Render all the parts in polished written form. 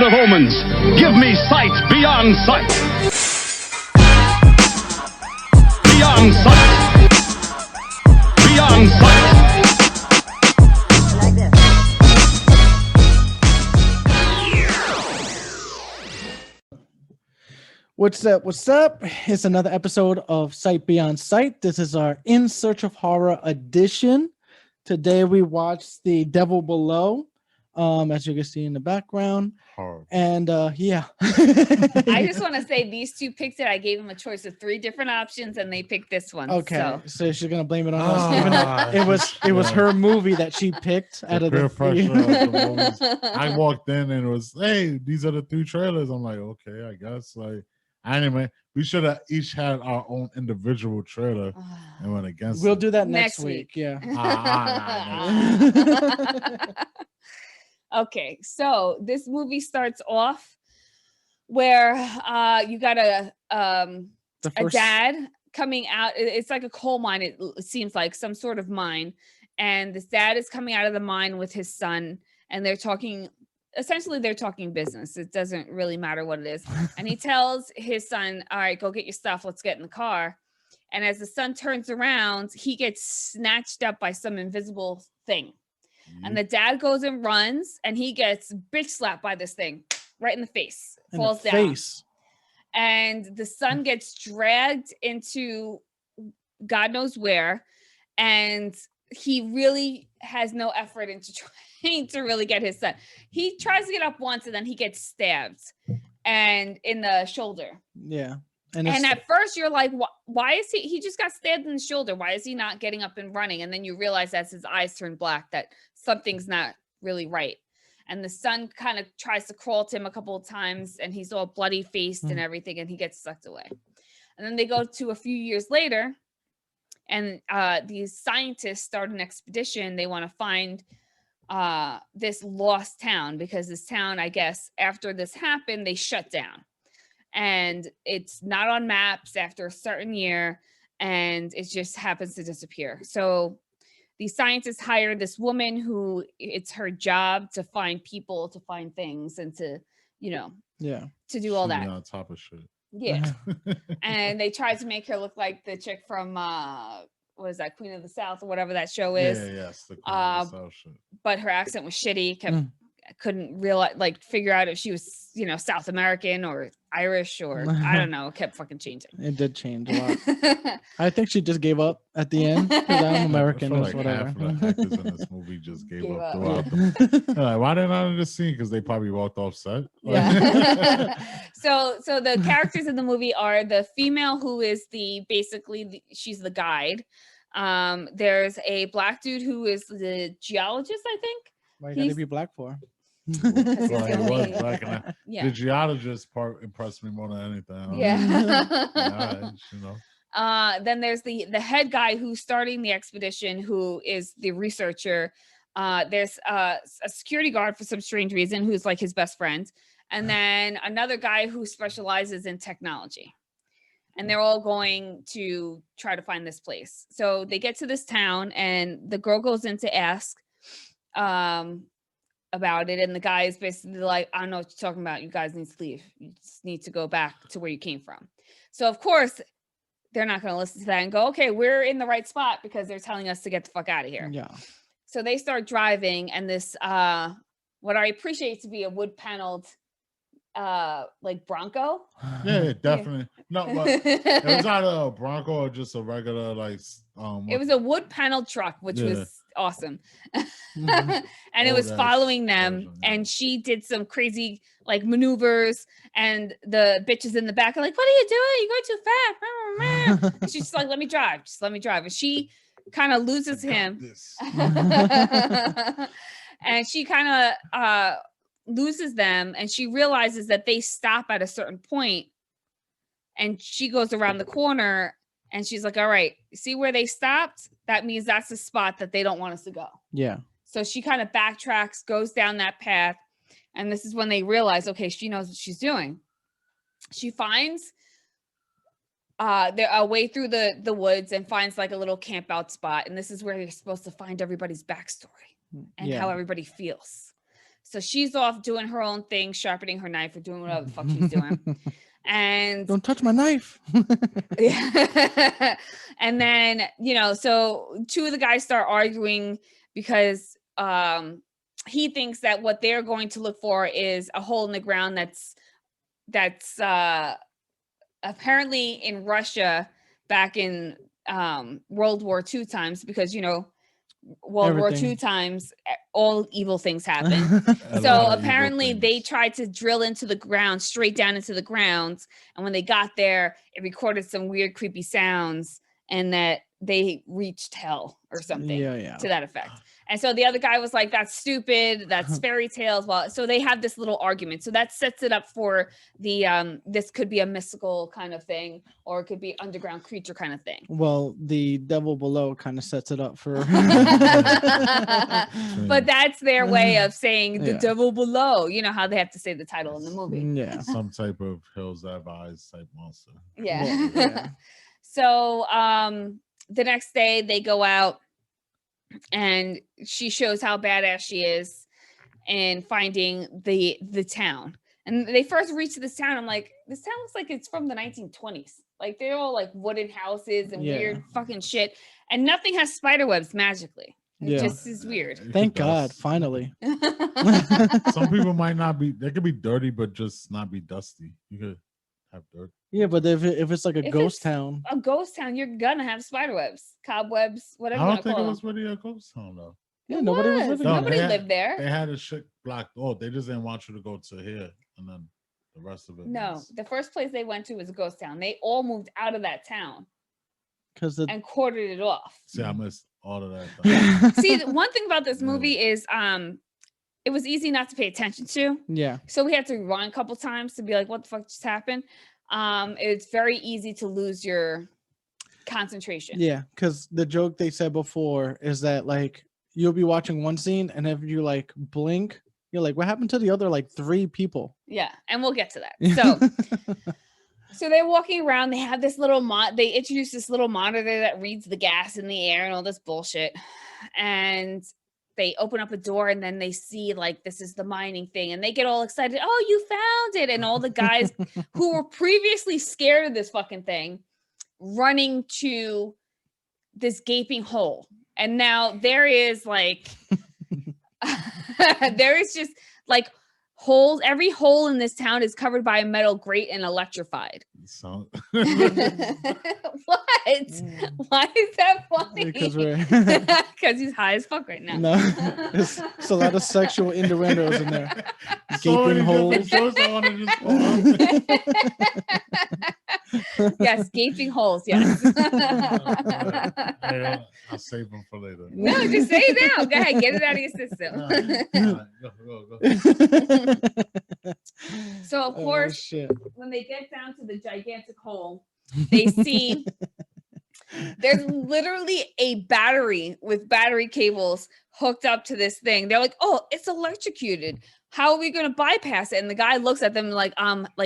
Lord of Omens, give me sight beyond sight. Beyond sight. Beyond sight. What's up? What's up? It's another episode of Sight Beyond Sight. This is our In Search of Horror edition. Today we watched The Devil Below, as you can see in the background. Horrible. And yeah. I just want to say these two picked it. I gave them a choice of 3 different options, and they picked this one. Okay, so she's gonna blame it on Ah, us. Even though it was her movie that she picked out of the peer three. pressure of the movies. I walked in and it was, hey, these are the 3 trailers. I'm like, okay, I guess. Like, anyway, we should have each had our own individual trailer and went against We'll it. do that next week. Yeah. Okay, so this movie starts off where you got a dad coming out. It's like a coal mine. It seems like some sort of mine, and this dad is coming out of the mine with his son, and they're talking. Essentially, they're talking business. It doesn't really matter what it is. And he tells his son, all right, go get your stuff. Let's get in the car. And as the son turns around, he gets snatched up by some invisible thing. And the dad goes and runs, and he gets bitch slapped by this thing right in the face. Falls down. And the son gets dragged into God knows where. And he really has no effort into trying to really get his son. He tries to get up once, and then he gets stabbed and in the shoulder. Yeah. And at first you're like, why is he just got stabbed in the shoulder? Why is he not getting up and running? And then you realize as his eyes turn black that something's not really right. And the son kind of tries to crawl to him a couple of times, and he's all bloody faced and everything, and he gets sucked away. And then they go to a few years later, and these scientists start an expedition. They want to find this lost town, because this town, I guess, after this happened, they shut down. And it's not on maps after a certain year, and it just happens to disappear. So these scientists hire this woman who it's her job to find people, to find things, and to, to do all that. On top of shit. Yeah. And they tried to make her look like the chick from what is that, Queen of the South, or whatever that show is. Yes, the Queen of the South shit. But her accent was shitty. Couldn't realize, figure out if she was, South American or Irish, or I don't know. Kept fucking changing. It did change a lot. I think she just gave up at the end, because I'm American or whatever. Half of the actors in this movie just gave up throughout the like, why didn't I just see? Because they probably walked off set. Yeah. So the characters in the movie are the female who is she's the guide. There's a black dude who is the geologist, I think. Why you gotta be black for? The geologist part impressed me more than anything. Yeah. Then there's the head guy who's starting the expedition, who is the researcher. There's a security guard for some strange reason who's like his best friend, and then another guy who specializes in technology. And they're all going to try to find this place. So they get to this town, and the girl goes in to ask about it, and the guy is basically like, I don't know what you're talking about. You guys need to leave. You just need to go back to where you came from. So of course they're not going to listen to that and go, okay, we're in the right spot, because they're telling us to get the fuck out of here. Yeah. So they start driving, and this what I appreciate to be a wood paneled Bronco. Yeah, definitely. No, but it was not a Bronco or just a regular it was a wood paneled truck, which was awesome. And it was following them, and she did some crazy maneuvers, and the bitches in the back are like, what are you doing? You're going too fast. And she's just like, let me drive, and she kind of loses him. And she kind of loses them, and she realizes that they stop at a certain point, and she goes around the corner, and she's like, all right, see where they stopped? That means that's the spot that they don't want us to go. Yeah. So she kind of backtracks, goes down that path, and this is when they realize, okay, she knows what she's doing. She finds a way through the woods and finds like a little camp out spot. And this is where you're supposed to find everybody's backstory and how everybody feels. So she's off doing her own thing, sharpening her knife or doing whatever the fuck she's doing. And don't touch my knife. yeah. And then, so two of the guys start arguing because he thinks that what they're going to look for is a hole in the ground that's apparently in Russia back in World War II times, because World War II times, all evil things happen. So apparently they tried to drill into the ground, straight down into the ground. And when they got there, it recorded some weird, creepy sounds, and that they reached hell or something to that effect. And so the other guy was like, that's stupid. That's fairy tales. Well, so they have this little argument. So that sets it up for the, this could be a mystical kind of thing, or it could be underground creature kind of thing. Well, the Devil Below kind of sets it up for. But that's their way of saying the Devil Below. You know how they have to say the title in the movie. Yeah. Some type of Hills Have Eyes type monster. Yeah. So the next day they go out, and she shows how badass she is in finding the town. And they first reach this town. I'm like, this town looks like it's from the 1920s. Like they're all like wooden houses and weird fucking shit. And nothing has spider webs magically. It just is weird. Thank God, finally. Some people might not be, they could be dirty, but just not be dusty. You could have dirt. Yeah, but if it's like a ghost town. A ghost town, you're gonna have spider webs, cobwebs, whatever. I don't think it was really a ghost town though. Yeah, nobody was living there. Nobody lived there. They had a shit blocked. Oh, they just didn't want you to go to here, and then the rest of it. No, the first place they went to was a ghost town. They all moved out of that town and quartered it off. See, I missed all of that. See, the one thing about this movie is it was easy not to pay attention to. Yeah. So we had to rewind a couple times to be like, what the fuck just happened? It's very easy to lose your concentration. Yeah, because the joke they said before is that like you'll be watching one scene, and if you like blink, you're like, what happened to the other like 3 people? Yeah, and we'll get to that. So they're walking around. They have this little they introduce this little monitor that reads the gas in the air and all this bullshit. And they open up a door, and then they see like this is the mining thing, and they get all excited. Oh, you found it. And all the guys who were previously scared of this fucking thing running to this gaping hole. And now there is like there is just like holes. Every hole in this town is covered by a metal grate and electrified. So What? Why is that funny? Because he's high as fuck right now. No, it's a lot of sexual innuendos in there. Gaping holes. Yes, gaping holes. Yes. I'll save them for later. No, just say it now. Go ahead, get it out of your system. Go. So of course, when they get down to the gigantic hole, they see there's literally a battery with battery cables hooked up to this thing. They're like, oh, it's electrocuted. How are we going to bypass it? And the guy looks at them like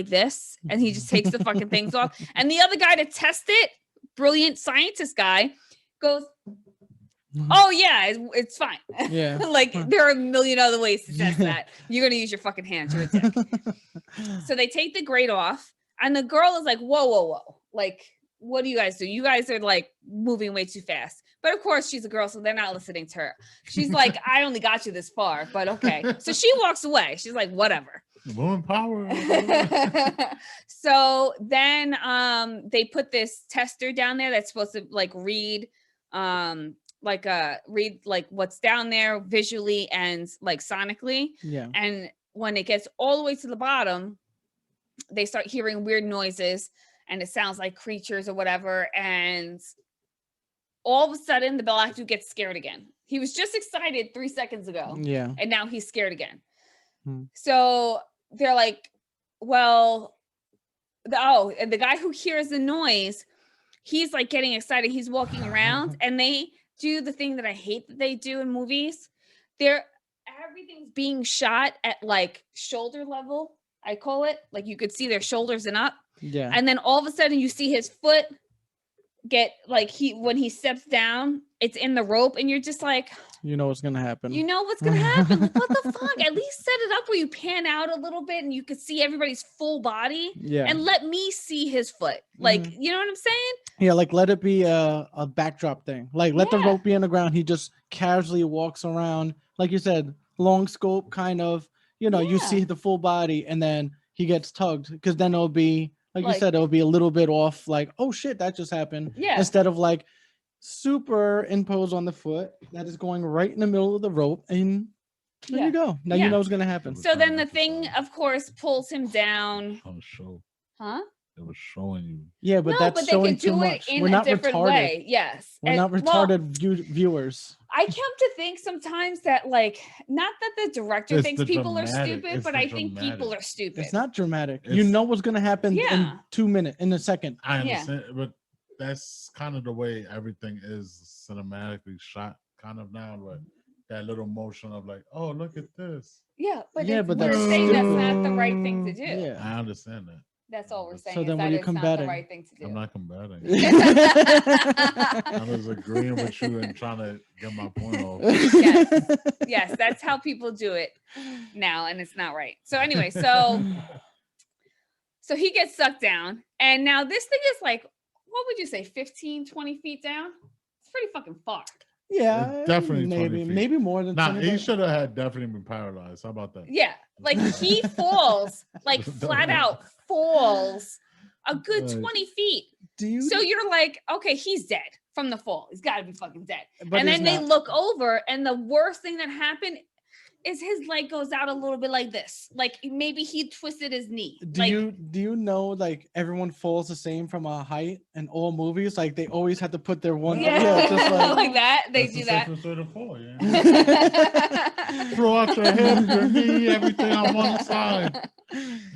this, and he just takes the fucking things off. And the other guy to test it, brilliant scientist guy, goes, oh yeah, it's fine. Yeah. Like there are a million other ways to test that. You're going to use your fucking hands. You're a dick. So they take the grate off, and the girl is like, whoa. Like, what do you guys do? You guys are like moving way too fast. But of course she's a girl, so they're not listening to her. She's like, I only got you this far, but okay. So she walks away. She's like, whatever. Woman power. So then they put this tester down there that's supposed to like read what's down there visually and like sonically. Yeah. And when it gets all the way to the bottom, they start hearing weird noises, and it sounds like creatures or whatever. And all of a sudden, the black dude gets scared again. He was just excited 3 seconds ago. Yeah. And now he's scared again. So they're like, well, and the guy who hears the noise, he's like getting excited. He's walking around, and they do the thing that I hate that they do in movies. Everything's being shot at like shoulder level, I call it. Like you could see their shoulders and up. Yeah. And then all of a sudden you see his foot get like when he steps down, it's in the rope, and you're just like, You know what's gonna happen. you know what's gonna happen. Like, what the fuck? At least set it up where you pan out a little bit and you could see everybody's full body. Yeah. And let me see his foot. Like, you know what I'm saying? Yeah, like let it be a backdrop thing. Like let the Yeah. rope be on the ground. He just casually walks around, like you said, long scope kind of. You know, you Yeah. see the full body, and then he gets tugged, because then it'll be like you Like- said, it'll be a little bit off. Like, oh shit, that just happened. Yeah. Instead of like superimpose on the foot that is going right in the middle of the rope, and there Yeah. you go. Now Yeah. you know what's gonna happen. So then the thing, of course, pulls him down. On the show, Huh? it was showing you. Yeah, but No, that's but they showing could too do much. it in We're a not different retarded. way. Yes. We're And- not well, retarded viewers. I come to think sometimes that, like, not that the director It's thinks the people are dramatic. stupid, It's but the I think people dramatic. are stupid. It's not dramatic. You It's- know what's gonna happen in Yeah. 2 minutes, in a second. I Yeah. understand, but that's kind of the way everything is cinematically shot, kind of now. But that little motion of like, oh, look at this. Yeah, but Yeah, it's- but we're that's saying that's stupid. not the right thing to do. Yeah. I understand that. That's all we're saying. So is then what that are you it's not the combating? right thing to do. I'm not combating. Yes. I was agreeing with you and trying to get my point off. Yes, that's how people do it now, and it's not right. So anyway, so he gets sucked down, and now this thing is like, what would you say, 15, 20 feet down? It's pretty fucking far. Yeah, Definitely 20 maybe feet. maybe more than Nah, 20, he but- should have had definitely been paralyzed. How about that? Yeah, like he falls, like flat out falls a good Right. 20 feet. Do you? So you're like, okay, he's dead from the fall. He's got to be fucking dead. but And he's then they not. look over, and the worst thing that happened is his leg goes out a little bit like this. Like maybe he twisted his knee. Do Like, you know, like everyone falls the same from a height in all movies? Like they always have to put their one. yeah, just like. like that. They That's do the that. safest way to fall, yeah. Throw out your hip, your knee, everything on one side.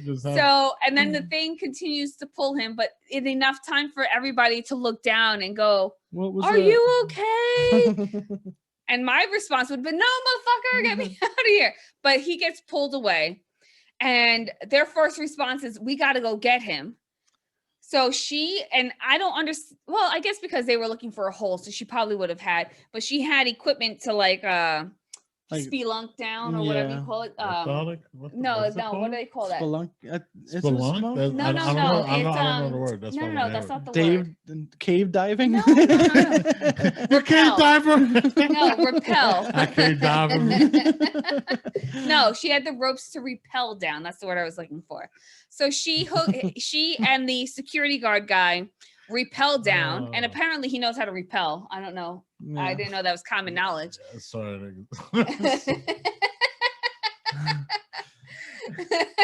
Just have- So, and then the thing continues to pull him, but in enough time for everybody to look down and go, What was "Are the- you okay?" And my response would be, "No, motherfucker, get me out of here." But he gets pulled away. And their first response is, "We got to go get him." So she, and I don't understand. Well, I guess because they were looking for a hole, so she probably would have had, but she had equipment to like Like- spelunk down or whatever you Yeah. call it. Orthotic? No, what's it no, what called? do they call that? Spelunk? Is it Spelunk? spelunk? That- No, I no, don't no. know- I It's don't know the word. That's no, why no, we that's have not the word. Cave diving? No, no, no, You can't diver. No, repel. I can't dive. No, she had the ropes to repel down. That's the word I was looking for. So she and the security guard guy repel down, and Oh. apparently he knows how to repel. I don't know. I Yeah. didn't know that was common knowledge. Sorry.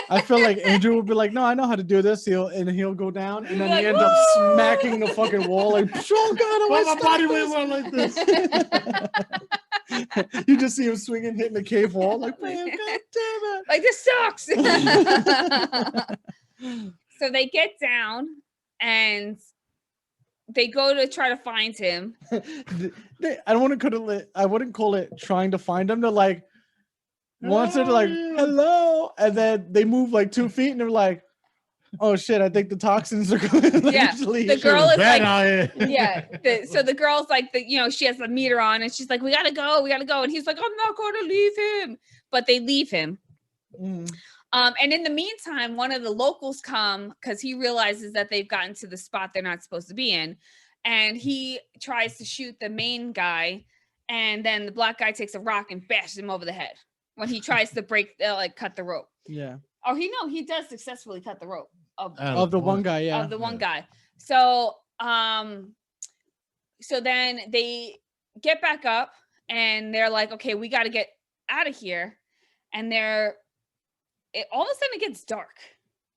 I feel like Andrew would be like, "No, I know how to do this." He'll go down, and You'd then be he like, ends up "Woo!" smacking the fucking wall like, "Oh God, Why I my body weight went like this? this." You just see him swinging, hitting the cave wall, like, "Man, God damn Like, this sucks. it!" So they get down and they go to try to find him. I wouldn't call it trying to find him. They're like, once they're like, "Hello," and then they move like 2 feet, and they're like, "Oh shit, I think the toxins are going to Yeah, leave." the girl is Bad like, out here. yeah. So the girl's like, she has the meter on, and she's like, we gotta go. And he's like, "I'm not going to leave him," but they leave him. Mm. And in the meantime, one of the locals come because he realizes that they've gotten to the spot they're not supposed to be in, and he tries to shoot the main guy, and then the black guy takes a rock and bashes him over the head when he tries to cut the rope. Yeah, Oh, he does successfully cut the rope of of the one guy. Yeah, of the one guy. So so then they get back up and they're like, okay, we got to get out of here. And all of a sudden it gets dark.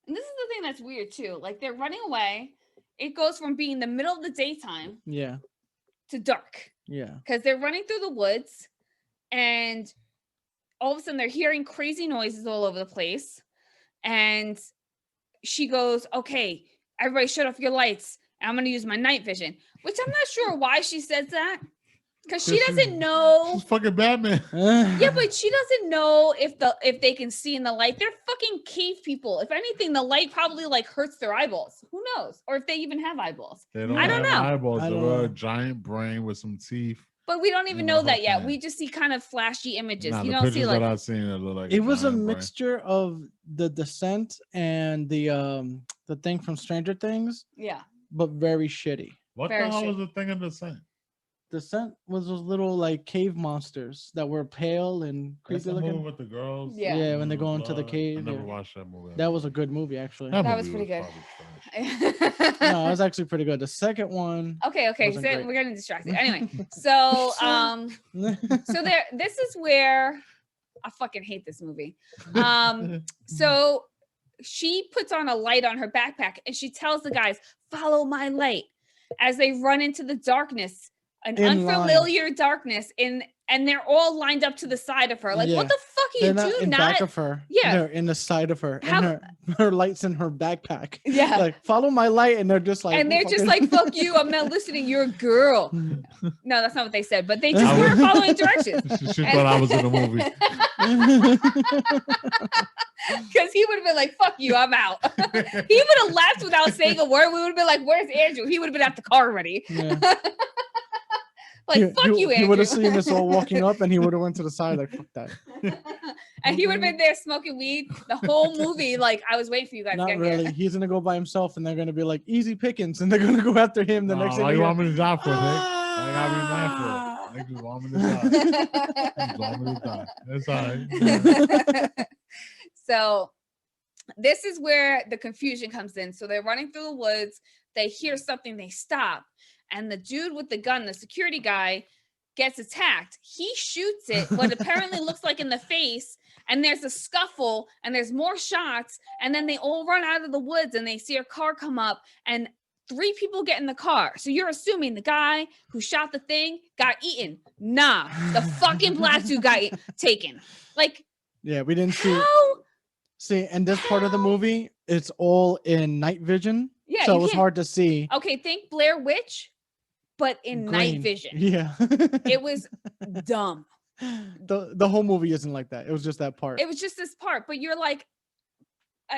And this is the thing that's weird too. Like they're running away. It goes from being the middle of the daytime yeah, to dark yeah. because they're running through the woods, and all of a sudden they're hearing crazy noises all over the place. And she goes, okay, everybody shut off your lights. I'm going to use my night vision, which I'm not sure why she says that. because she doesn't know. She's fucking Batman. Yeah, but she doesn't know if they can see in the light. They're fucking cave people. If anything, the light probably like hurts their eyeballs. Who knows? Or if they even have eyeballs. They don't I don't have know. eyeballs. I They're don't know. a giant brain with some teeth. But we don't even And know the that whole yet. thing. We just see kind of flashy images. Nah, You the don't pictures see like that I've seen, it look like It was a giant brain. mixture of the Descent and the thing from Stranger Things, yeah. but very shitty. What Very the hell shit. was the thing in the scent? Descent was those little like cave monsters that were pale and That's creepy the movie looking. with the girls. Yeah. Yeah, when they and go into the blood. cave, I never yeah. watched that movie. That was a good movie, actually. That was movie pretty good. probably trash. No, it was actually pretty good. The second one, Okay, so Wasn't great. we're getting distracted. Anyway, so this is where I fucking hate this movie. So she puts on a light on her backpack and she tells the guys, "Follow my light," as they run into the darkness, an In unfamiliar darkness, and they're all lined up to the side of her. Like, Yeah. what the fuck are they're you not do? in back of her. Yeah. They're in the side of her, How- and her light's in her backpack. Yeah. Like, follow my light, and they're just like, And they're just like, "Fuck you! I'm not listening. You're a girl." No, that's not what they said, but they just I weren't was- following directions. She thought I was in the movie. Because he would have been like, "Fuck you, I'm out." He would have left without saying a word. We would have been like, "Where's Andrew?" He would have been at the car already. Yeah. Like, "Fuck you, He Andrew." would have seen us all walking up, and he would have went to the side like, "Fuck that." And he would have been there smoking weed the whole movie. Like, I was waiting for you guys to Not get really. here. He's gonna go by himself, and they're gonna be like easy pickings, and they're gonna go after him. The next Why thing you they want go, me to die for, Nick? "Ah!" I gotta be mad for it. Nick just want me to die. He just want me to die. That's all right. So this is where the confusion comes in. So they're running through the woods. They hear something. They stop. And the dude with the gun, the security guy, gets attacked. He shoots it, what apparently looks like in the face. And there's a scuffle and there's more shots. And then they all run out of the woods and they see a car come up and 3 people get in the car. So you're assuming the guy who shot the thing got eaten. Nah, the fucking black dude got taken. Like, Yeah, we didn't see. how? See, and this part of the movie, it's all in night vision. Yeah, so you it was can't- hard to see. Okay, think Blair Witch, but in night Green. vision. Yeah. It was dumb. the whole movie isn't like that. It was just that part. It was just this part, but you're like,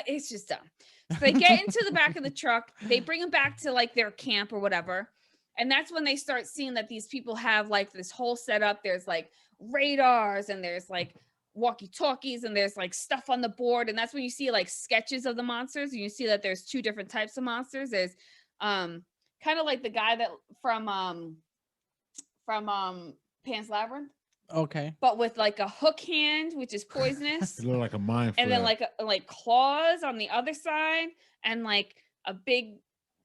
it's just dumb. So they get into the back of the truck. They bring them back to like their camp or whatever. And that's when they start seeing that these people have like this whole setup. There's like radars and there's like walkie-talkies and there's like stuff on the board. And that's when you see like sketches of the monsters. And you see that there's 2 different types of monsters. There's kind of like the guy that from Pan's Labyrinth, Okay. but with like a hook hand, which is poisonous. It looked like a mind And then flare. like claws on the other side and like a big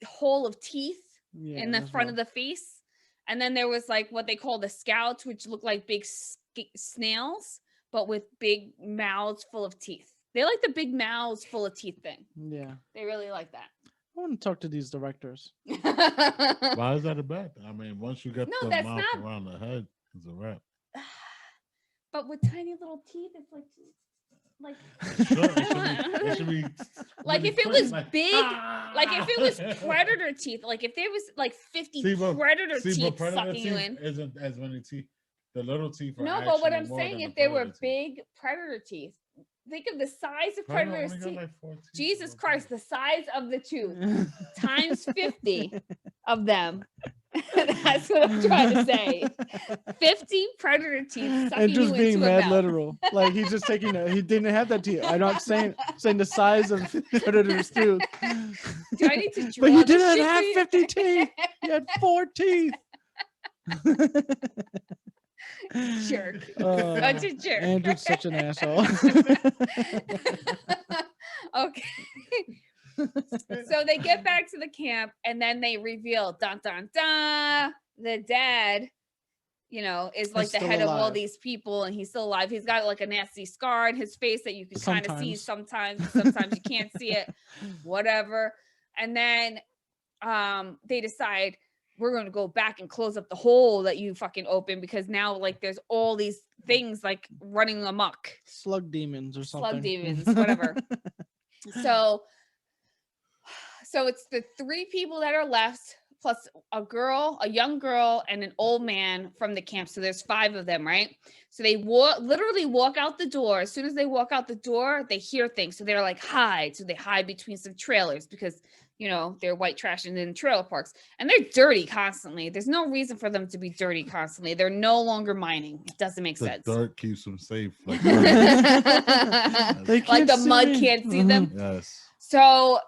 hole of teeth Yeah, in the that's front rough. of the face. And then there was like what they call the scouts, which look like big snails, but with big mouths full of teeth. They like the big mouths full of teeth thing. Yeah. They really like that. I want to talk to these directors. Why is that a bad thing? I mean, once you get No, the that's mouth not- around the head, it's a wrap. But with tiny little teeth, it's like Sure, it should be like really if it quick, was like, big, like if it was "Ah!" predator teeth, like if there was like 50 See, but- predator See, but teeth predator sucking you teeth in. isn't as many teeth. The little teeth are No, but what actually I'm more saying, than if the they were predator teeth. big predator teeth, think of the size of Predator predator's only got teeth. like 4 teeth, Jesus bro. Christ, the size of the tooth times 50 of them. That's what I'm trying to say. 50 predator teeth sucking And just you being into a mad mouth. literal. Like he's just taking he didn't have that teeth. I'm not saying the size of predators too. Do I need to draw But he this didn't shit have to you? 50 teeth. He had 4 teeth. Jerk. Oh, Such a jerk. Andrew's such an asshole. Okay. So they get back to the camp and then they reveal dun dun dun the dad, you know, is like the still head of all alive. these people and he's still alive. He's got like a nasty scar on his face that you can kind of see Sometimes. sometimes you can't see it, whatever. And then they decide we're going to go back and close up the hole that you fucking opened because now like there's all these things like running amok. Slug demons or something. Slug demons, whatever. So it's the 3 people that are left plus a young girl, and an old man from the camp. So there's 5 of them, right? So they literally walk out the door. As soon as they walk out the door, they hear things. So they're like, hide. So they hide between some trailers because, you know, they're white trash and in trailer parks. And they're dirty constantly. There's no reason for them to be dirty constantly. They're no longer mining. It doesn't make sense. The dirt keeps them safe. Like, They like can't the see mud me. can't see them. yes. So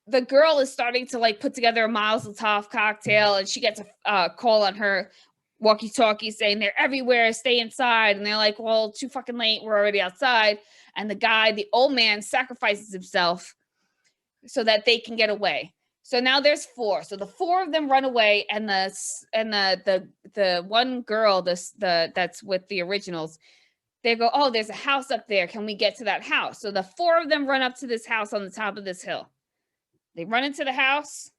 the girl is starting to like put together a Mazel Tov cocktail, and she gets a call on her walkie-talkie saying they're everywhere, stay inside. And they're like, well, too fucking late, we're already outside. And the old man sacrifices himself so that they can get away. So now there's 4. So the 4 of them run away, and the one girl, that's with the originals, they go, oh, there's a house up there. Can we get to that house? So the 4 of them run up to this house on the top of this hill. They run into the house,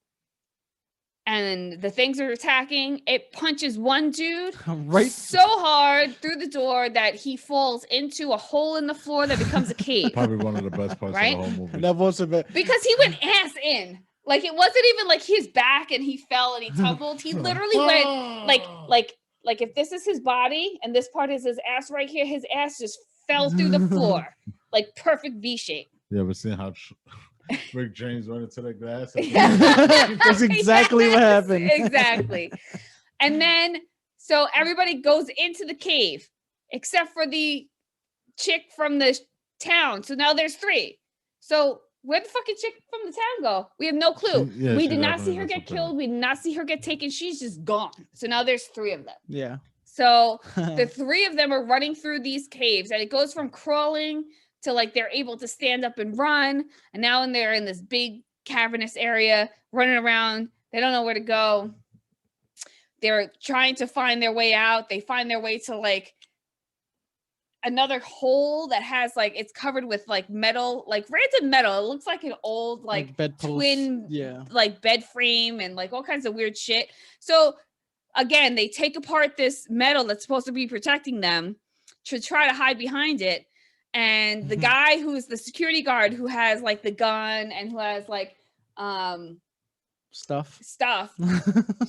and the things are attacking. It punches one dude Right. so hard through the door that he falls into a hole in the floor that becomes a cave. Probably one of the best parts Right? of the whole movie. That was a bit. Because he went ass in. Like, it wasn't even like his back and he fell and he tumbled. He literally went like if this is his body and this part is his ass right here, his ass just fell through the floor. Like perfect V shape. You ever seen how Rick James went into the glass? That's exactly what happened. Exactly. And then, so everybody goes into the cave except for the chick from the town. So now there's 3. So where the fucking chick from the town go? We have no clue. We she did not see her definitely get killed. We did not see her get taken. She's just gone. So now there's 3 of them. Yeah. So the 3 of them are running through these caves, and it goes from crawling to like they're able to stand up and run. And now they're in this big cavernous area running around. They don't know where to go. They're trying to find their way out. They find their way to like another hole that has like, it's covered with like metal, like random metal. It looks like an old like bedpost. twin Yeah. like bed frame and like all kinds of weird shit. So again, they take apart this metal that's supposed to be protecting them to try to hide behind it. And the guy who's the security guard who has like the gun and who has like Stuff.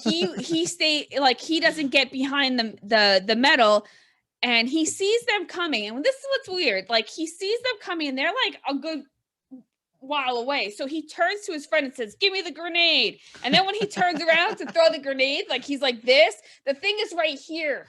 he he doesn't get behind the metal, and he sees them coming. And this is what's weird. Like he sees them coming and they're like a good while away. So he turns to his friend and says, give me the grenade. And then when he turns around to throw the grenade, like he's like this, the thing is right here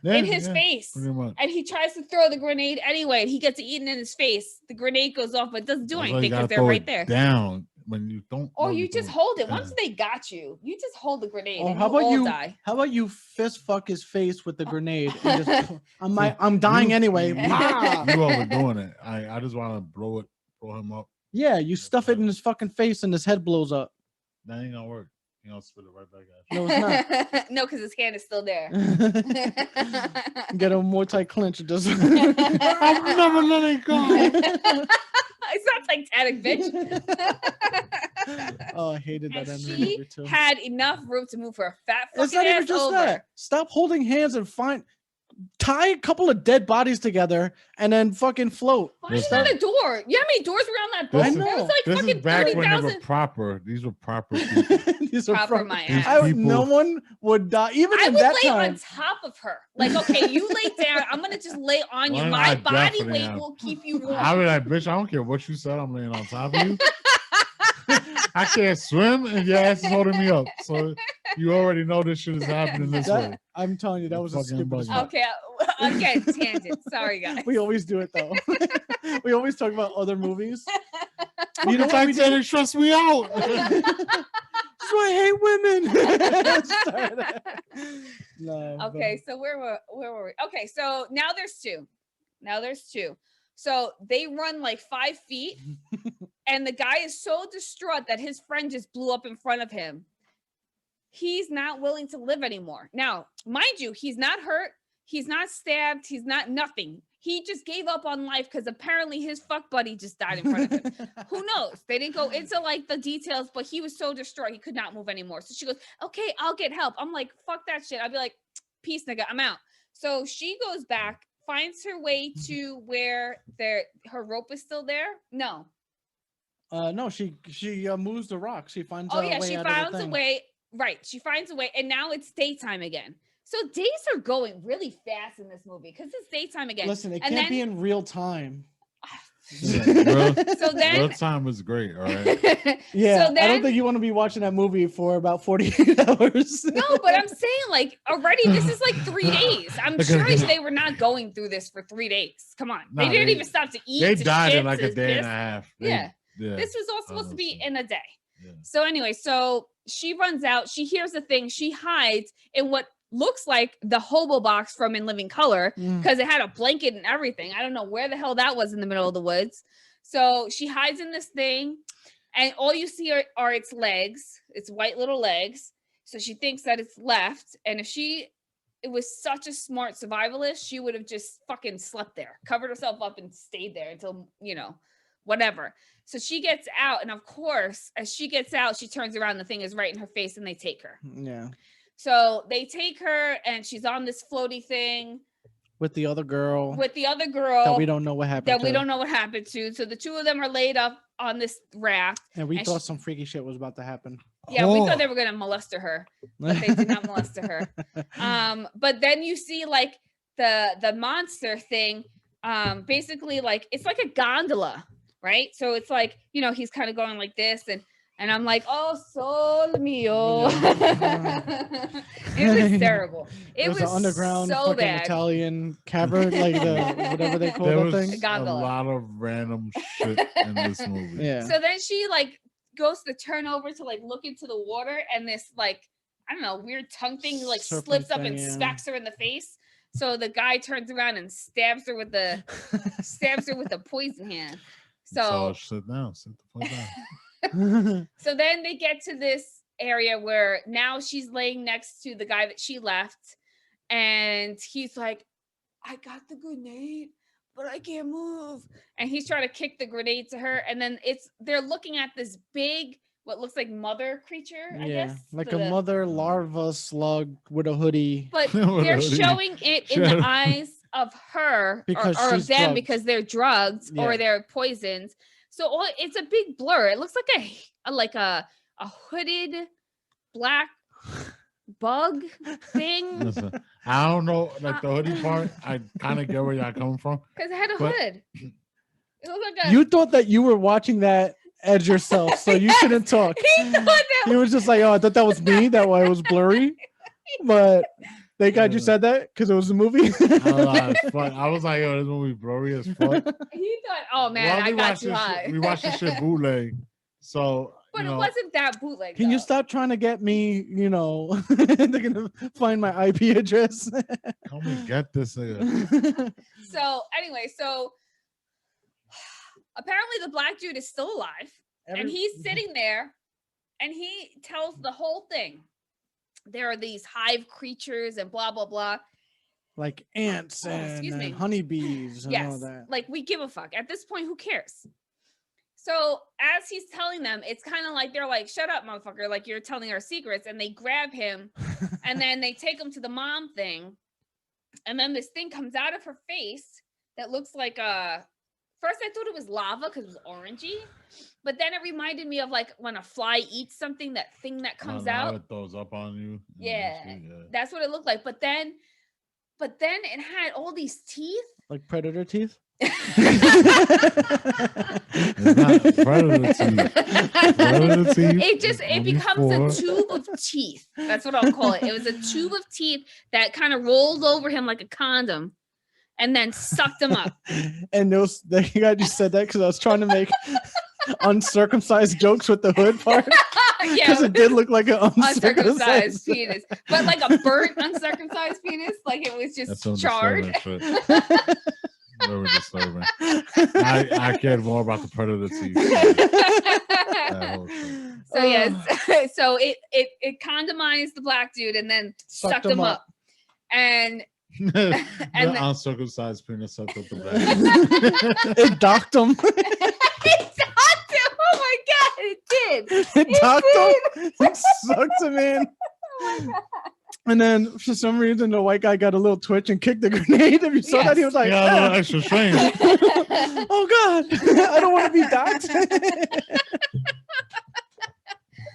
in his face. And he tries to throw the grenade anyway. And he gets eaten in his face. The grenade goes off, but it doesn't do anything because they're right there. Down when you don't. Or you just hold it. Once they got you, you just hold the grenade. Oh, and how about you? Die. How about you fist fuck his face with the grenade? And just, I'm dying anyway. You overdoing it. I just want to blow him up. Yeah, you stuff it in his fucking face and his head blows up. That ain't gonna work. You know, spit it right back at No, it's not. No, because his hand is still there. Get a more tight clinch. It doesn't. I'm never letting go. It's not Titanic, bitch. Oh, I hated that And ending she movie too. had enough room to move her fat fucking It's not even ass just over. that. Stop holding hands and tie a couple of dead bodies together and then fucking float. Why is that a door? You know how many doors were on that boat? This is- There was like This fucking is back when they were 30,000. proper. These were proper people. These are Proper from- my These ass. No people- one would die. Even I in would that lay time. on top of her. Like, okay, you lay down. I'm gonna just lay on you. Well, My I body definitely weight am. will keep you warm. I mean, like, bitch, I don't care what you said. I'm laying on top of you. I can't swim, and your ass is holding me up. So you already know this shit is happening this way. I'm telling you, that was a Fucking stupid. bugging. fuck. Okay, again, tangent. Sorry, guys. We always do it though. We always talk about other movies. You know, Titanic stressed me out. That's why I hate women. No. Okay, so where were we? Okay, so now there's two. So they run like 5 feet, and the guy is so distraught that his friend just blew up in front of him. He's not willing to live anymore. Now, mind you, he's not hurt. He's not stabbed. He's not nothing. He just gave up on life because apparently his fuck buddy just died in front of him. Who knows? They didn't go into like the details, but he was so distraught he could not move anymore. So she goes, okay, I'll get help. I'm like, fuck that shit. I'd be like, peace, nigga, I'm out. So she goes back, finds her way to where her rope is still there. No. No, she moves the rock. She finds. Oh yeah, way she out of the finds a thing. way. Right, she finds a way, and now it's daytime again. So days are going really fast in this movie because it's daytime again. Listen, it and can't then, be in real time. Yeah, real, So then, real time is great. All right. Yeah, So I then- don't think you want to be watching that movie for about 48 hours. no, but I'm saying like already this is like 3 days. I'm sure they were not going through this for 3 days. Come on, Nah, they didn't they- even stop to eat. They to died shit, in like to a day and piss. a half. Yeah. Yeah. This was all supposed to be Honestly. in a day. Yeah. So anyway, so she runs out. She hears the thing. She hides in what looks like the hobo box from In Living Color Mm. because it had a blanket and everything. I don't know where the hell that was in the middle of the woods. So she hides in this thing, and all you see are its legs, its white little legs. So she thinks that it's left. And if it was such a smart survivalist, she would have just fucking slept there, covered herself up and stayed there until, whatever. So she gets out, and of course, as she gets out, she turns around, the thing is right in her face, and they take her. Yeah, So they take her, and she's on this floaty thing with the other girl with the other girl that we don't know what happened. that we to. don't know what happened to. So the two of them are laid up on this raft. And we and thought she- some freaky shit was about to happen. Yeah, we Oh. thought they were gonna molest her, but they did not molest her. But then you see like the monster thing. Basically, like it's like a gondola, right? So it's like he's kind of going like this, and I'm like, oh, sol mio. It was terrible. It was an underground so fucking bad. Italian cavern, like the whatever they call There that was thing. a Gondola. lot of random shit in this movie. Yeah. So then she like goes to turn over to like look into the water, and this like I don't know weird tongue thing like Serpent slips up thing, and yeah. smacks her in the face. So the guy turns around and stabs her with the poison hand. So So sit down. Sit the fuck down. so then they get to this area where now she's laying next to the guy that she left, and he's like, I got the grenade, but I can't move. And he's trying to kick the grenade to her, and then they're looking at this big what looks like mother creature, I Yeah, guess. like the- a mother larva slug with a hoodie. But With a they're hoodie. showing it in Shut the up. eyes of her Because or of she's them drugged. because they're drugged Yeah. or they're poisoned. So it's a big blur. It looks like a hooded black bug thing Listen, I don't know, like the hoodie part. I kind of get where y'all coming from. because it had a But- hood. It looked like a. You thought that you were watching that as yourself, so you shouldn't talk. He thought that He was just like, "Oh, I thought that was me. That why it was blurry." But thank God you Yeah. said that because it was a movie. I was like, yo, this movie blurry as fuck. he thought, oh man, Well, I we got watched too this high. shit- We watched this shit bootleg. So, But you it know, wasn't that bootleg. Can you though. stop trying to get me? They're gonna find my IP address. come and get this nigga. So anyway, apparently the black dude is still alive. And he's sitting there and he tells the whole thing. There are these hive creatures and blah, blah, blah. like ants Oh, and, excuse me. honeybees and all Yes. that. Like we give a fuck. At this point, who cares? So as he's telling them, it's kind of like they're like, shut up, motherfucker. Like you're telling our secrets. And they grab him and then they take him to the mom thing. And then this thing comes out of her face that looks like first I thought it was lava because it was orangey. But then it reminded me of like when a fly eats something, that thing that comes out. It throws up on you. Yeah. That's what it looked like. But then it had all these teeth. Like predator teeth. It's not predator teeth. Predator teeth It is only becomes for- a tube of teeth. That's what I'll call it. It was a tube of teeth that kind of rolled over him like a condom and then sucked him up. And those, thank God you said that because I was trying to make uncircumcised jokes with the hood part Yeah, because it did look like an uncircumcised penis, but like a burnt uncircumcised penis, like it was That's just so charred. disturbing shit. Very disturbing. I cared more about the predator teeth. That whole shit. So yes, so it condomized the black dude and then sucked him up. And The then- uncircumcised penis sucked up the back. It docked him. it sucked him. Oh my god, it did. It docked him. It sucked him in. Oh my god. And then for some reason, the white guy got a little twitch and kicked the grenade. If you saw that, he was like, Yeah, a little extra strange. "Oh God, I don't want to be docked."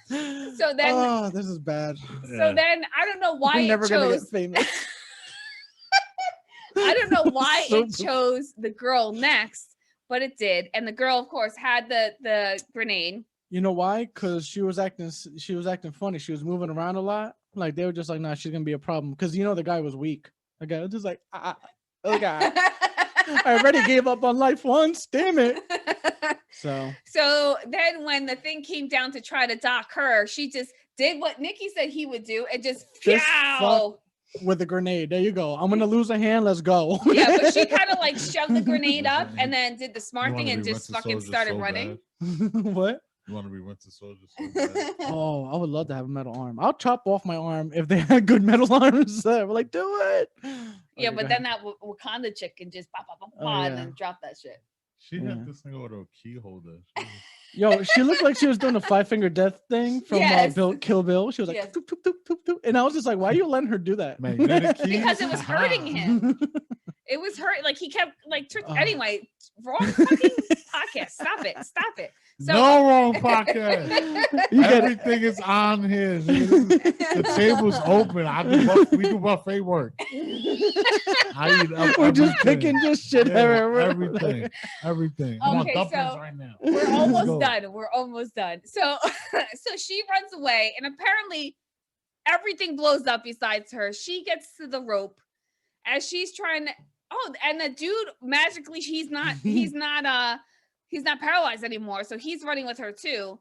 So then, oh, this is bad. so then I don't know why I'm never it gonna chose. get famous. I don't know why So it chose the girl next, but it did. And the girl, of course, had the grenade. You know why? Because she was acting funny. She was moving around a lot. Like they were just like, "Nah, she's gonna be a problem." Because the guy was weak. The guy was just like, "Oh God, I already gave up on life once. Damn it." So then when the thing came down to try to dock her, she just did what Nikki said he would do and just fuck with a grenade. There you go. I'm gonna lose a hand. Let's go. Yeah, but she kind of like shoved the grenade up and then did the smart thing and just fucking started running. What? You want to be Winter Soldier so bad. Oh, I would love to have a metal arm. I'll chop off my arm if they had good metal arms. We're like, do it. Yeah, Okay, but go then that Wakanda chick can just pop and then drop that shit. She Yeah. had this thing with a key holder. Yo, she looked like she was doing a 5-finger death thing from Yes. Kill Bill. She was like, Yes. toop, toop, toop, toop, toop. And I was just like, why are you letting her do that? Magnetic keys? Because it was hurting him. It was hurt. Like he kept like Oh. anyway. Wrong fucking podcast. Stop it. So, no wrong podcast. You get it. Everything is on here. The table's open. We do buffet work. I eat up We're just everything. picking just shit Yeah, everywhere. everything. I want Okay, dumplings so right now. we're Let's almost go. done. We're almost done. So so she runs away and apparently everything blows up besides her. She gets to the rope as she's trying to and the dude magically he's not paralyzed anymore. So he's running with her too.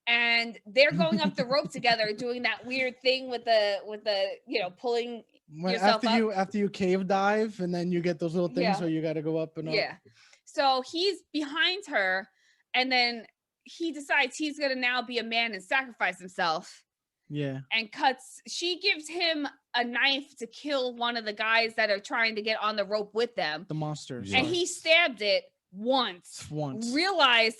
And they're going up the rope together, doing that weird thing with the pulling yourself After you cave dive and then you get those little things Yeah. where you got to go up and up. Yeah. So he's behind her, and then he decides he's gonna now be a man and sacrifice himself. Yeah. And she gives him a knife to kill one of the guys that are trying to get on the rope with them. The monsters. Yeah. And he stabbed it once. Realized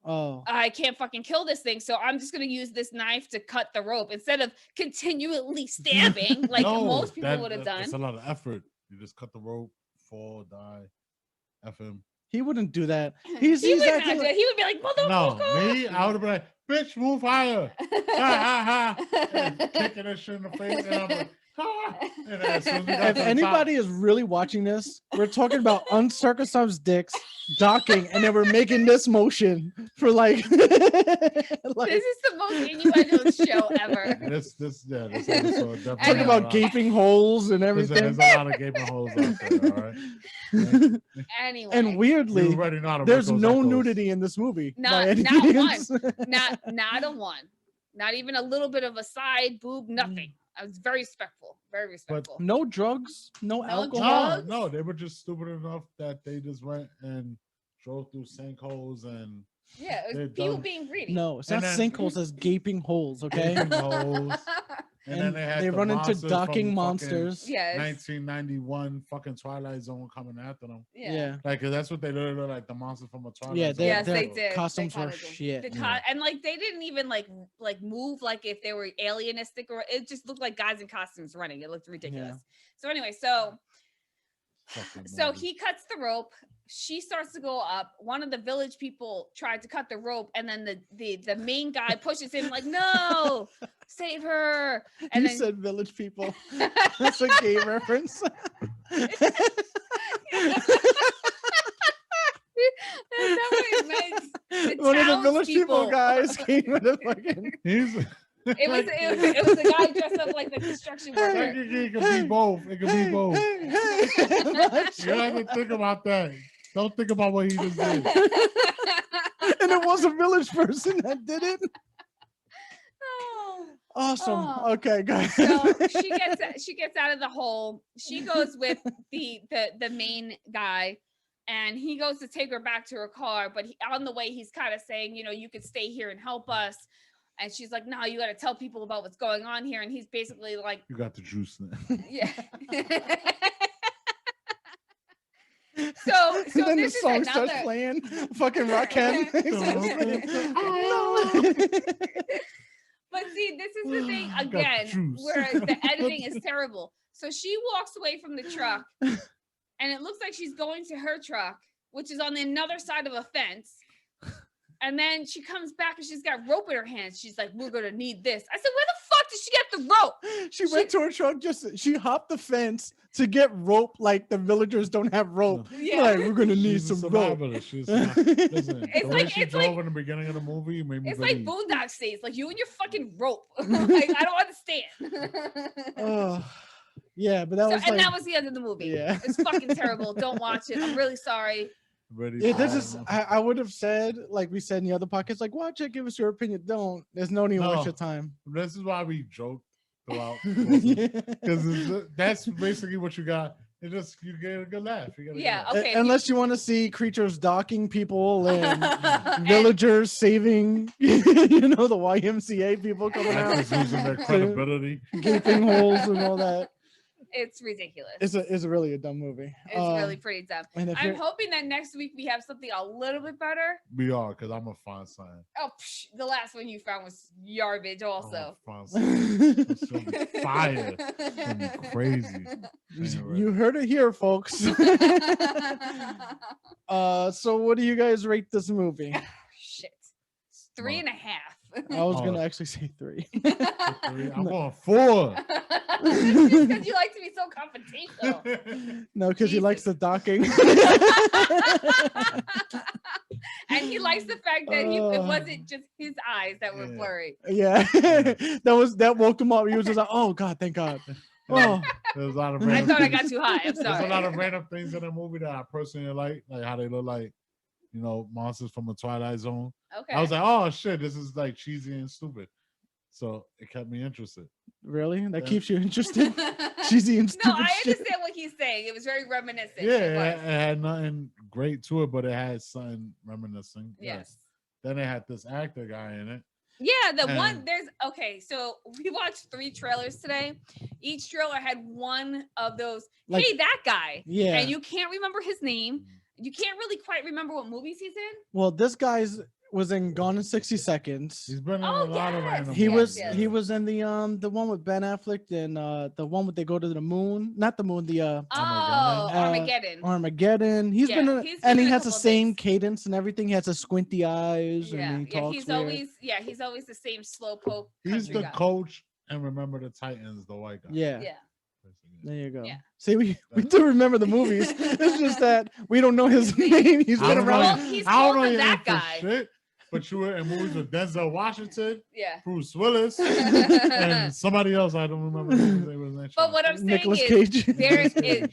I can't fucking kill this thing, so I'm just gonna use this knife to cut the rope instead of continually stabbing like most people would have done. It's a lot of effort. You just cut the rope, fall, die, F him. He wouldn't do that. He would not acting do like- it. He would be like, No, motherfucker. me, I would have been like, bitch, move higher. Ha ha ha. And kicking that shit in the face. And I'm like, ha. And as soon as we got If to the anybody is really watching this, we're talking about uncircumcised dicks docking, and then we're making this motion for like, This is the most innuendo show ever. top, this episode definitely talking has about a lot- gaping holes and There's everything. a lot of gaping holes out there, all right? Anyway, And weirdly, You already know how to there's work those no echoes. nudity in this movie. by Not any one. means. not a one. Not even a little bit of a side boob, nothing. I was very respectful. Very respectful. No drugs, no No alcohol. drugs. No, they were just stupid enough that they just went and drove through sinkholes and Yeah, it They're was people done. being greedy. No, it's And not then- sinkholes, it's gaping holes, okay? gaping holes. And then And they had they the run into monsters docking from fucking monsters. Yes. 1991 fucking Twilight Zone coming after them. Yeah. Like, 'cause that's what they literally look like, the monsters from a Twilight Yeah, Zone. Yes, their they did. costumes They were kinda did. shit. And like they didn't even like move like if they were alienistic, or it just looked like guys in costumes running. It looked ridiculous. So anyway, so Fucking So movie. he cuts the rope. She starts to go up. One of the village people tried to cut the rope, and then the main guy pushes him like, "No, save her!" And You then said village people. That's a gay reference. That's not what it meant. The One of the village people townspeople. guys came with a fucking. He's It was the guy dressed up like the construction worker. it could be both. It could be both. You don't have to think about that. Don't think about what he just did. And it was a village person that did it. Oh. Awesome. Oh. Okay, guys. So she gets out of the hole. She goes with the main guy, and he goes to take her back to her car. But on the way, he's kind of saying, you could stay here and help us. And she's like, "No, you got to tell people about what's going on here." And he's basically like, You got the juice now. "Yeah." So And then the this is song starts another. playing. Fucking Rakim. But See, this is the thing Got again, juice. where the editing is terrible. So she walks away from the truck, and it looks like she's going to her truck, which is on the another side of a fence. And then she comes back and she's got rope in her hands. She's like, "We're gonna need this." I said, "Where the fuck did she get the rope?" She went to her truck, she hopped the fence to get rope, like the villagers don't have rope. Yeah. Like, we're gonna need She's a some rope. survivalist. She's not, listen, It's the way like- she it's drove like- in the beginning of the movie made me It's like believe. Boondock Saints, like you and your fucking rope. Like, I don't understand. Oh, yeah, but that So- was and like, that was the end of the movie. Yeah. It's fucking terrible. Don't watch it. I'm really sorry. Ready yeah, for this all is. of them. I would have said, like we said in the other podcast, like watch it, give us your opinion. Don't. There's no need to waste No. your time. This is why we joked throughout Yeah. because that's basically what you got. It just you get a good laugh. You get a good Yeah, laugh. okay. Unless you want to see creatures docking people and And- villagers saving, you know, the YMCA people coming out, Actors losing their credibility. gaping holes and all that. It's ridiculous. It's really a dumb movie. It's really pretty dumb. And if I'm you're, hoping that next week we have something a little bit better. We are because I'm gonna find something. Oh, the last one you found was garbage, also. I'm gonna find something. It's gonna be fire. It's gonna be crazy. Anyway. you heard it here, folks. So what do you guys rate this movie? Shit. 3.5. I was Oh. gonna actually say 3. I'm going 4. Just because you like to be so confrontational. No, because he likes the docking. And he likes the fact that it Oh. wasn't just his eyes that were Yeah. blurry. Yeah, that woke him up. He was just like, "Oh God, thank God." Oh, There's a lot of I I random thought I things- got too high. I'm There's a sorry. lot of random things in the movie that I personally like how they look like, you know, monsters from the Twilight Zone. Okay. I was like, oh shit, this is like cheesy and stupid. So it kept me interested. really? That Yeah. keeps you interested? Cheesy and No, stupid I shit. understand what he's saying. It was very reminiscent. Yeah, It it was. had nothing great to it, but it had something reminiscing. Yes. Then they had this actor guy in it. Yeah, the one And- there's okay. So we watched 3 trailers today. Each trailer had one of those. Like- Hey, that guy. Yeah. And you can't remember his name. You can't really quite remember what movies he's in. Well, this guy's was in Gone in 60 Seconds. He's been in Oh, a lot of yes. random. He Yes, was yes. he was in the one with Ben Affleck and the one with they go to the moon, not the moon, the Oh, Armageddon. Armageddon. Armageddon. He's Yeah, been in, he's and been he in a has the couple same things. cadence and everything. He has the squinty eyes Yeah, and he yeah. talks He's weird. always the same slow poke. He's country the guy. coach and Remember the Titans, the white guy. Yeah. Yeah. There you go. Yeah. See, we do remember the movies. It's just that we don't know his name. He's I been don't know around. Well, you- he's I don't called know the your that name for guy. shit, but you were in movies with Denzel Washington, Yeah. Bruce Willis, and somebody else. I don't remember. Who they was mentioned. But what I'm saying Nicolas is, Cage.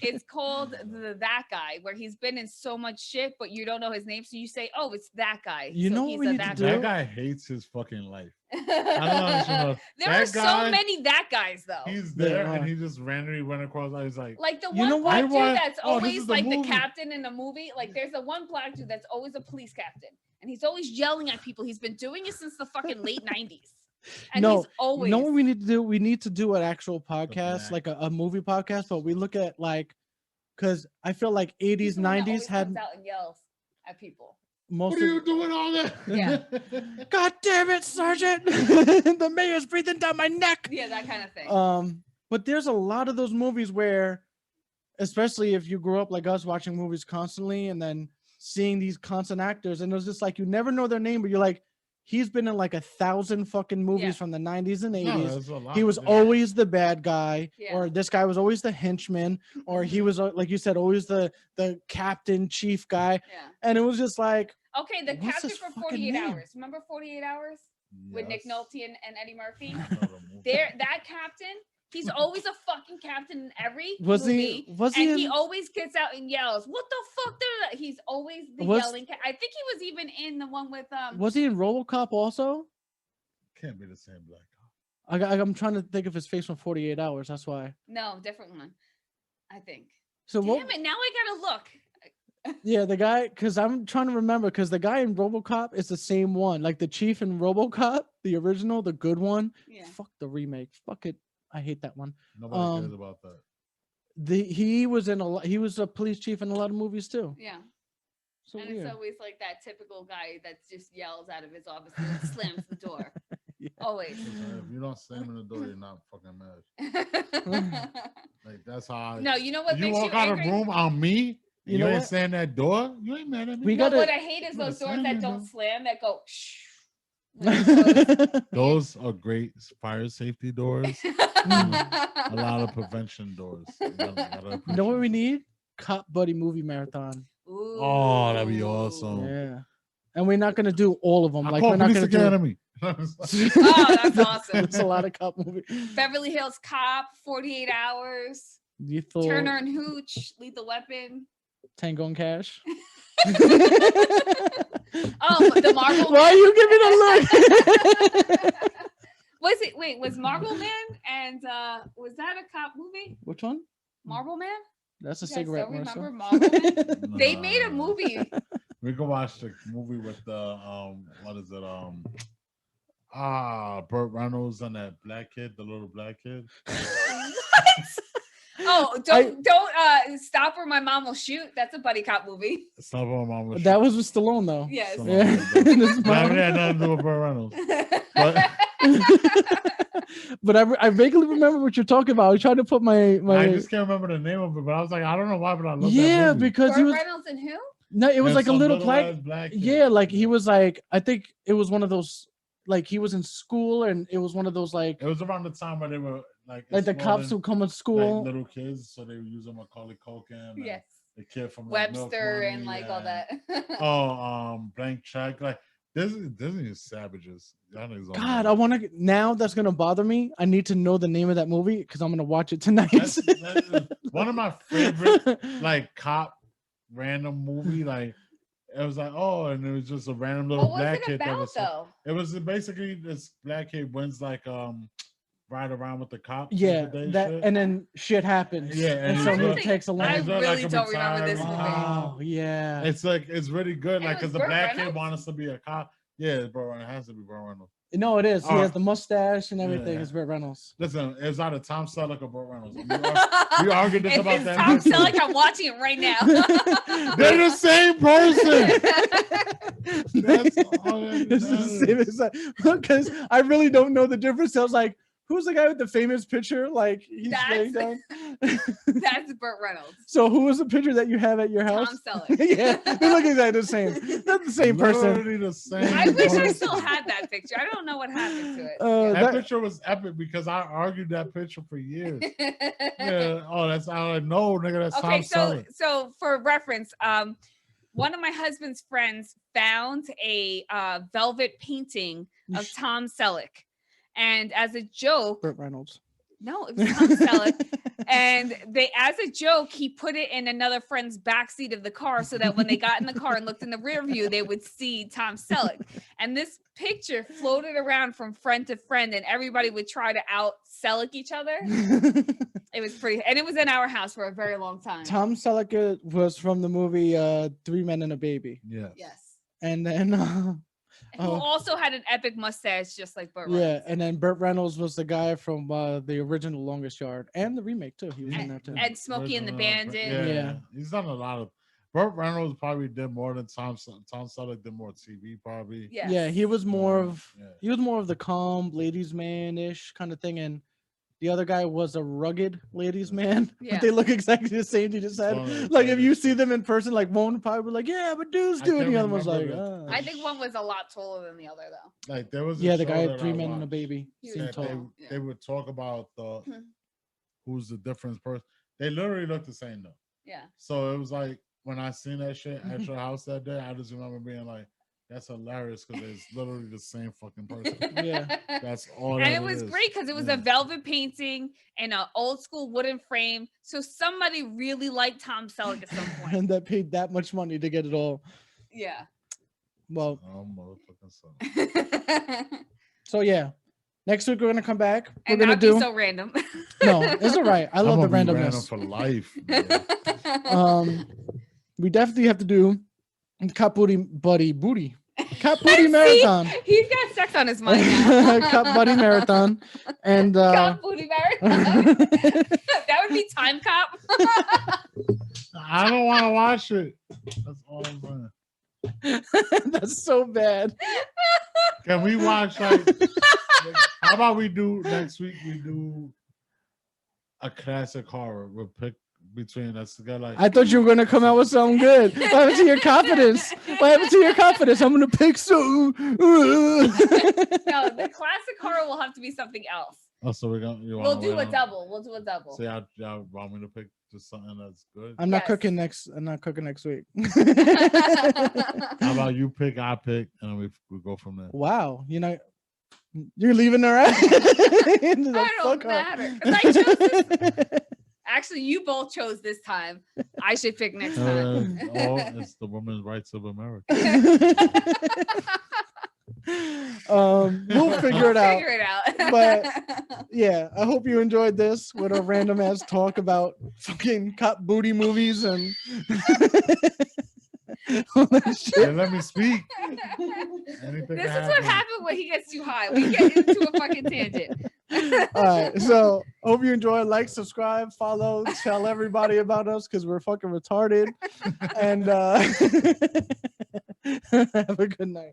it's called that guy, where he's been in so much shit, but you don't know his name, so you say, "Oh, it's that guy." You So know what he's we a need to that do? That guy hates his fucking life. I don't know. There That are so guy- many that guys though. He's There there are. and he just randomly went across. I was like, Like the You one know what? black I dude want- that's oh, this always is the like the movie. captain in the movie. Like there's a one black dude that's always a police captain, and he's always yelling at people. He's been doing it since the fucking late '90s, and No, he's always. You know what we need to do? We need to do an actual podcast, act. like a movie podcast, but we look at like, because I feel like he's 80s, the one that 90s always had comes out and yells at people. most what of. are you doing all that? Yeah. God damn it, Sergeant! The mayor's breathing down my neck. Yeah, that kind of thing. But there's a lot of those movies where, especially if you grew up like us watching movies constantly and then seeing these constant actors, and it was just like you never know their name, but you're like, he's been in like 1,000 fucking movies Yeah. from the 90s and 80s. No, there's a lot, He was yeah. always the bad guy, Yeah. or this guy was always the henchman, or he was like you said, always the captain chief guy, Yeah. and it was just like, Okay, the What's captain his for fucking 48 name? hours. Remember 48 Hours with Nick Yes. Nolte and Eddie Murphy? I know the movie. There, that captain, he's always a fucking captain in every was movie. he? Was And he? he in- always gets out and yells, "What the fuck?" He's always the Was- yelling. I think he was even in the one with was he in RoboCop also? Can't be the same black guy. I'm trying to think of his face from 48 Hours. That's why. No, different one. I think. So Damn what? it! Now I gotta look. Yeah, the guy, because I'm trying to remember, because the guy in RoboCop is the same one, like the chief in RoboCop, the original, the good one. Yeah. Fuck the remake. Fuck it. I hate that one. Nobody cares about that. He was in a lot. He was a police chief in a lot of movies too. Yeah. So And weird. it's always like that typical guy that just yells out of his office and slams the door. Always. Listen, if you don't slam in the door, you're not fucking mad. Like that's how. No, you know what If you makes walk you out of angry? room on me, You you know ain't what? slam that door. You ain't mad at me. We No, gotta- what I hate is You gotta those doors slam that it, don't bro. slam, that go shh. when they close. Those are great fire safety doors. A lot of prevention doors. You gotta You know what we appreciate need? Cop buddy movie marathon. Oh, that'd be Ooh. awesome. Yeah. And we're not gonna do all of them. that. I Like call we're not Police gonna do. Academy. Oh, that's awesome. There's a lot of cop movies. Beverly Hills Cop, 48 Hours, Lethal, Turner and Hooch, Lethal Weapon. Tango and Cash. The Marvel Why are you giving a look? Was Marble Man and was that a cop movie? Which one? Marble Man? That's a You guys cigarette. don't remember Marcel. Marble Man? They made a movie. We can watch the movie with the what is it? Burt Reynolds and that black kid, the little black kid. Oh, don't stop or my mom will shoot. That's a buddy cop movie. It's not what my mom was. That was with Stallone though. Yes. Stallone. Yeah. This That mom- had nothing to do with Burt Reynolds. But But I vaguely remember what you're talking about. I was trying to put my I just can't remember the name of it. But I was like, I don't know why, but I love that yeah, movie. because he Burt was Reynolds and who? no, it was And like a some little ass black. kid. Yeah, like he was like I think it was one of those like he was in school and it was one of those like It was around the time where they were like the cops exploiting, who come to like school. little kids, so they were using Macaulay Culkin. and Yes. The kid from like, Milk Webster and Money, like all that. Blank Check. Like Disney is savages. That is God, I want to now. That's gonna bother me. I need to know the name of that movie because I'm gonna watch it tonight. That's one of my favorite like cop random movie. Like it was like and it was just a random little What was black it kid. That about was though? It was basically this black kid wins like ride around with the cops. Yeah, every day that shit. and then shit happens. Yeah, and and so he's he like- takes a I long. he's like really a don't remember this retired movie. cop. Oh yeah. It's like it's really good. And Like it was because the Burt black kid Reynolds? wants us to be a cop. Yeah, it's Burt Reynolds. It has to be Burt Reynolds. No, it is. He Oh. has the mustache and everything. Yeah. It's Burt Reynolds. Listen, it's either Tom Selleck or Burt Reynolds. We argued this If about it's that. Tom movie. Selleck, I'm watching it right now. They're the same person. That's all that This is the same as because I really don't know the difference. I was like, who's the guy with the famous picture? Like he's laying down. That's Burt Reynolds. So who was the picture that you have at your house? Tom Selleck. Yeah, they look exactly the same. Not the same person. Literally the same. I wish I person. still had that picture. I don't know what happened to it. That That- picture was epic because I argued that picture for years. Yeah. Oh, that's how I know, nigga. That's Okay, Tom Selleck. so for reference, one of my husband's friends found a velvet painting of Tom Selleck, and as a joke, Burt Reynolds. no, it was Tom Selleck, and as a joke, he put it in another friend's backseat of the car so that when they got in the car and looked in the rear view, they would see Tom Selleck. And this picture floated around from friend to friend, and everybody would try to out Selleck each other. It was pretty, and it was in our house for a very long time. Tom Selleck was from the movie Three Men and a Baby, Yes. Yes. and then Who also had an epic mustache, just like Burt yeah, Reynolds. and then Burt Reynolds was the guy from the original Longest Yard and the remake too. He was in that too. And Smokey and the Bandit. Yeah. He's done a lot of. Burt Reynolds probably did more than Tom Selleck did more TV probably. Yes. Yeah, he was more of Yeah. he was more of the calm ladies man ish kind of thing, and the other guy was a rugged ladies man. Yeah. But they look exactly the same. You just said like if you see them in person, like one would probably be like, yeah, but dude's I doing can't the other one's like, remember ah. I think one was a lot taller than the other, though. Like there was a yeah, the show guy that had Three I Men and a watched Baby. He was Seemed that tall. tall. Yeah. they would talk about the Mhm. who's the different person. They literally look the same though. Yeah. So it was like when I seen that shit at your house that day, I just remember being like, "That's hilarious" because it's literally the same fucking person. Yeah. That's all. And that it was is. great because it was Yeah. a velvet painting and an old school wooden frame. So somebody really liked Tom Selleck at some point. And that paid that much money to get it all. Yeah. Well, Oh motherfucking son. so yeah. Next week we're gonna come back. We're And gonna not do be so random. no, it's all right. I love the I'm gonna be random randomness. for life. man. We definitely have to do Cop Booty Buddy Booty. Cop Booty See? Marathon. He's got sex on his mind now. Cop Buddy Marathon. And Cop booty marathon. That would be Time Cop. I don't want to watch it. That's all I'm saying. That's so bad. Can we watch like? How about we do next week? We do a classic horror. We'll pick between us together. Like, I thought you were gonna come out with something good. What happened to your confidence? What happened to your confidence? I'm gonna pick so. No, the classic horror will have to be something else. oh, so we're gonna. We'll do a double. We'll do a double. So y'all want me to pick just something that's good? I'm not Yes. cooking next. I'm not cooking next week. How about you pick, I pick, and we go from there. Wow, you're leaving her out. I don't matter. 'Cause I chose this. Actually, you both chose this time. I should pick next time. It's the women's rights of America. We'll figure it out. Figure it out. But yeah, I hope you enjoyed this with a random ass talk about fucking cop booty movies and all that shit. Yeah, let me speak. Anything This can is what happen. happens when he gets too high. We get into a fucking tangent. All right, so hope you enjoy. Like, subscribe, follow, tell everybody about us because we're fucking retarded. And have a good night.